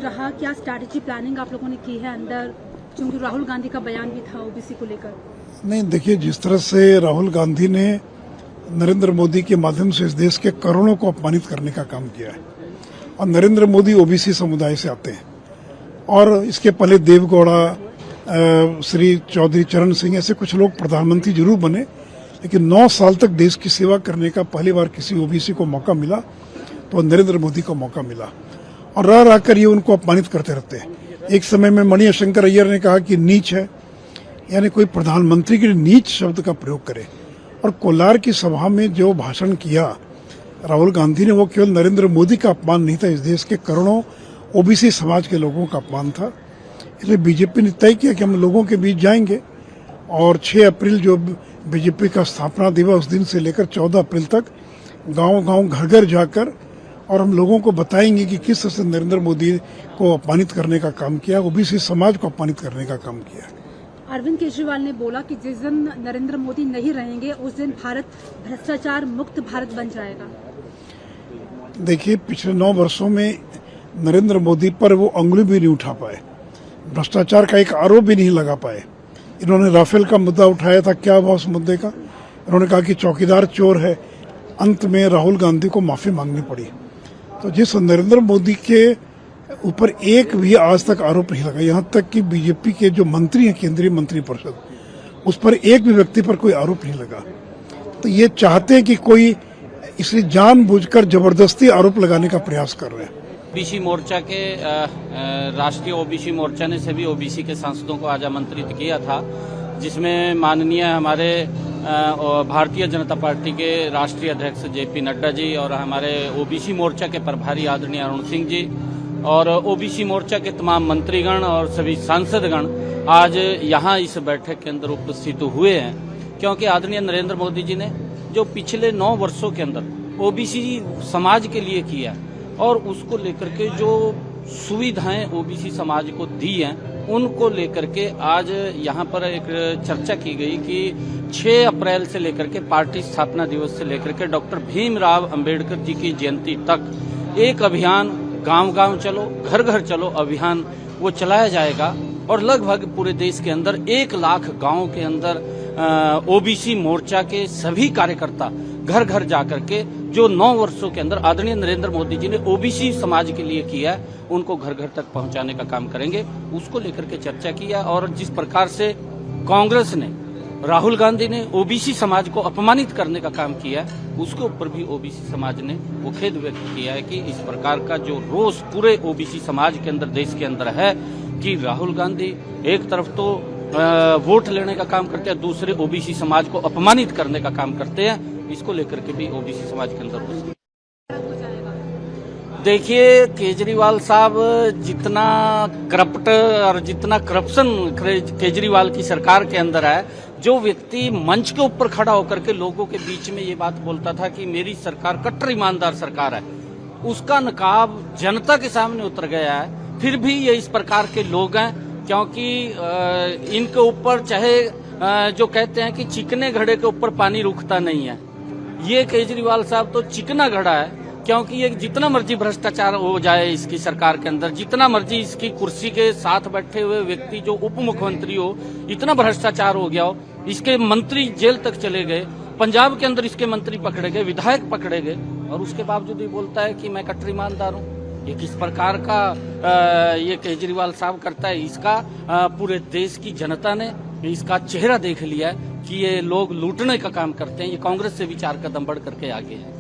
रहा क्या strategy planning आप लोगों ने की है अंदर, क्योंकि राहुल गांधी का बयान भी था ओबीसी को लेकर? नहीं, देखिए, जिस तरह से राहुल गांधी ने नरेंद्र मोदी के माध्यम से इस देश के करोड़ों को अपमानित करने का काम किया है, और नरेंद्र मोदी ओबीसी समुदाय से आते हैं, और इसके पहले देवगौड़ा, श्री चौधरी चरण सिंह, ऐसे कुछ लोग प्रधानमंत्री जरूर बने, लेकिन 9 साल तक देश की सेवा करने का पहली बार किसी ओबीसी को मौका मिला तो नरेंद्र मोदी को मौका मिला, और रह रहकर ये उनको अपमानित करते रहते हैं। एक समय में मणिशंकर अय्यर ने कहा कि नीच है, यानी कोई प्रधानमंत्री के लिए नीच शब्द का प्रयोग करे। और कोलार की सभा में जो भाषण किया राहुल गांधी ने, वो केवल नरेंद्र मोदी का अपमान नहीं था, इस देश के करोड़ों ओबीसी समाज के लोगों का अपमान था। इसलिए बीजेपी ने तय किया कि हम लोगों के बीच जाएंगे, और 6 अप्रैल जो बीजेपी का स्थापना दिवस, उस दिन से लेकर 14 अप्रैल तक गांव-गांव, घर-घर जाकर और हम लोगों को बताएंगे कि किस तरह से नरेंद्र मोदी को अपमानित करने का काम किया, ओबीसी समाज को अपमानित करने का काम किया। अरविंद केजरीवाल ने बोला कि जिस दिन नरेंद्र मोदी नहीं रहेंगे उस दिन भारत भ्रष्टाचार मुक्त भारत बन जाएगा। देखिए, पिछले 9 वर्षों में नरेंद्र मोदी पर वो अंगुली भी नहीं उठा पाए, भ्रष्टाचार का एक आरोप भी नहीं लगा पाए। इन्होंने राफेल का मुद्दा उठाया था, क्या हुआ उस मुद्दे का? इन्होंने कहा कि चौकीदार चोर है, अंत में राहुल गांधी को माफी मांगनी पड़ी। तो जिस नरेंद्र मोदी के ऊपर एक भी आज तक आरोप नहीं लगा, यहाँ तक कि बीजेपी के जो मंत्री हैं, केंद्रीय मंत्रिपरिषद, उस पर एक भी व्यक्ति पर कोई आरोप नहीं लगा। तो ये चाहते हैं कि कोई इसलिए जानबूझकर जबरदस्ती आरोप लगाने का प्रयास कर रहे हैं। ओबीसी मोर्चा के राष्ट्रीय ओबीसी मोर्चा ने सभी ओबीसी के सांसदों को आज आमंत्रित किया था, जिसमें माननीय हमारे भारतीय जनता पार्टी के राष्ट्रीय अध्यक्ष जेपी नड्डा जी और हमारे ओबीसी मोर्चा के प्रभारी आदरणीय अरुण सिंह जी और ओबीसी मोर्चा के तमाम मंत्रीगण और सभी सांसदगण आज यहाँ इस बैठक के अंदर उपस्थित हुए हैं, क्योंकि आदरणीय नरेंद्र मोदी जी ने जो पिछले 9 वर्षों के अंदर ओबीसी समाज के लिए किया और उसको लेकर के जो सुविधाएं ओबीसी समाज को दी हैं, उनको लेकर के आज यहाँ पर एक चर्चा की गई कि 6 अप्रैल से लेकर के पार्टी स्थापना दिवस से लेकर के डॉक्टर भीमराव अंबेडकर जी की जयंती तक एक अभियान, गांव-गांव चलो, घर-घर चलो अभियान वो चलाया जाएगा, और लगभग पूरे देश के अंदर 1 लाख गांव के अंदर ओबीसी मोर्चा के सभी कार्यकर्ता घर-घर जाकर के जो 9 वर्षों के अंदर आदरणीय नरेंद्र मोदी जी ने ओबीसी समाज के लिए किया, उनको घर-घर तक पहुंचाने का काम करेंगे। उसको लेकर के चर्चा किया, और जिस प्रकार से कांग्रेस ने, राहुल गांधी ने ओबीसी समाज को अपमानित करने का काम किया, उसके ऊपर भी ओबीसी समाज ने वो खेद व्यक्त किया है कि इस प्रकार का जो रोष पूरे ओबीसी समाज के अंदर, देश के अंदर है कि राहुल गांधी एक तरफ तो वोट लेने का काम करते हैं, दूसरे ओबीसी समाज को अपमानित करने का काम करते हैं। इसको लेकर के भी ओबीसी समाज के अंदर देखिए, केजरीवाल साहब जितना करप्ट और जितना करप्शन केजरीवाल की सरकार के अंदर है, जो व्यक्ति मंच के ऊपर खड़ा होकर के लोगों के बीच में ये बात बोलता था कि मेरी सरकार कट्टर ईमानदार सरकार है, उसका नकाब जनता के सामने उतर गया है। फिर भी ये इस प्रकार के लोग हैं, क्योंकि इनके ऊपर चाहे जो कहते हैं कि चिकने घड़े के ऊपर पानी रुकता नहीं है, ये केजरीवाल साहब तो चिकना घड़ा है, क्योंकि ये जितना मर्जी भ्रष्टाचार हो जाए इसकी सरकार के अंदर, जितना मर्जी इसकी कुर्सी के साथ बैठे हुए व्यक्ति जो उप मुख्यमंत्री हो, इतना भ्रष्टाचार हो गया हो, इसके मंत्री जेल तक चले गए, पंजाब के अंदर इसके मंत्री पकड़े गए, विधायक पकड़े गए, और उसके बावजूद ये बोलता है कि मैं कट्टर ईमानदार हूँ। ये किस प्रकार का ये केजरीवाल साहब करता है, इसका पूरे देश की जनता ने इसका चेहरा देख लिया है कि ये लोग लूटने का काम करते हैं। ये कांग्रेस से भी 4 कदम बढ़ करके आगे है।